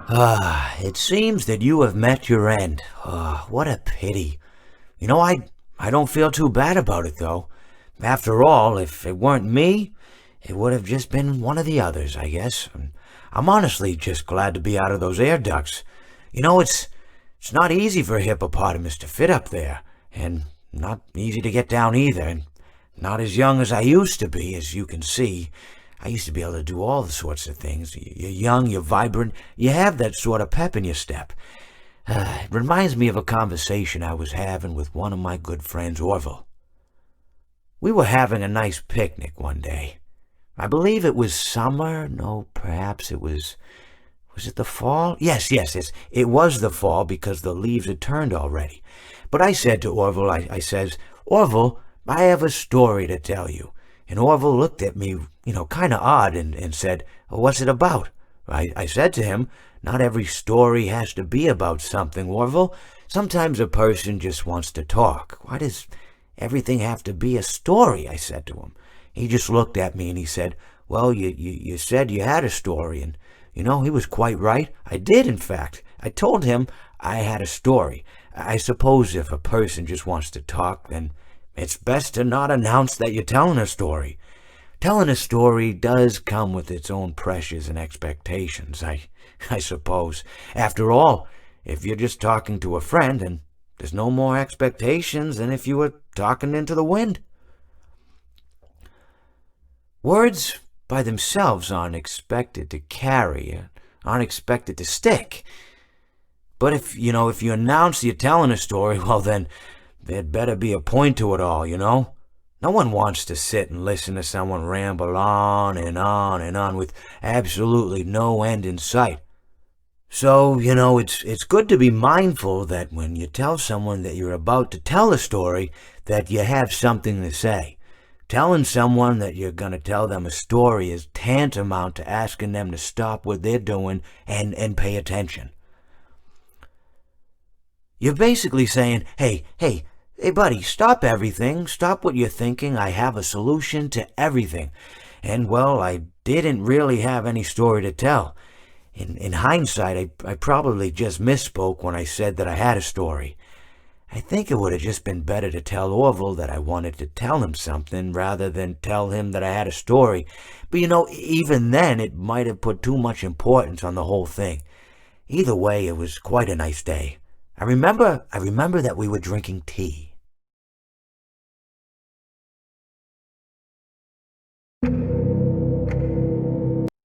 It seems that you have met your end. What a pity. I don't feel too bad about it, though. After all, if it weren't me, it would have just been one of the others, I guess. I'm honestly just glad to be out of those air ducts. It's not easy for a hippopotamus to fit up there, and not easy to get down either, and not as young as I used to be, as you can see. I used to be able to do all the sorts of things. You're young, you're vibrant, you have that sort of pep in your step. It reminds me of a conversation I was having with one of my good friends, Orville. We were having a nice picnic one day. I believe it was summer. No, perhaps it was... Was it the fall? Yes. It was the fall because the leaves had turned already. But I said to Orville, I says, Orville, I have a story to tell you. And Orville looked at me, kind of odd and said, what's it about? I said to him, not every story has to be about something, Orville. Sometimes a person just wants to talk. Why does everything have to be a story? I said to him. He just looked at me and he said, well, you said you had a story, and he was quite right. I did, in fact. I told him I had a story. I suppose if a person just wants to talk, then it's best to not announce that you're telling a story. Telling a story does come with its own pressures and expectations, I suppose. After all, if you're just talking to a friend, then there's no more expectations than if you were talking into the wind. Words by themselves aren't expected to carry, aren't expected to stick. But if you announce you're telling a story, well then, there'd better be a point to it all, No one wants to sit and listen to someone ramble on and on and on with absolutely no end in sight. So, it's good to be mindful that when you tell someone that you're about to tell a story, that you have something to say. Telling someone that you're going to tell them a story is tantamount to asking them to stop what they're doing and pay attention. You're basically saying, hey, buddy, stop everything. Stop what you're thinking. I have a solution to everything. And, well, I didn't really have any story to tell. In hindsight, I probably just misspoke when I said that I had a story. I think it would have just been better to tell Orville that I wanted to tell him something rather than tell him that I had a story. But even then, it might have put too much importance on the whole thing. Either way, it was quite a nice day. I remember that we were drinking tea.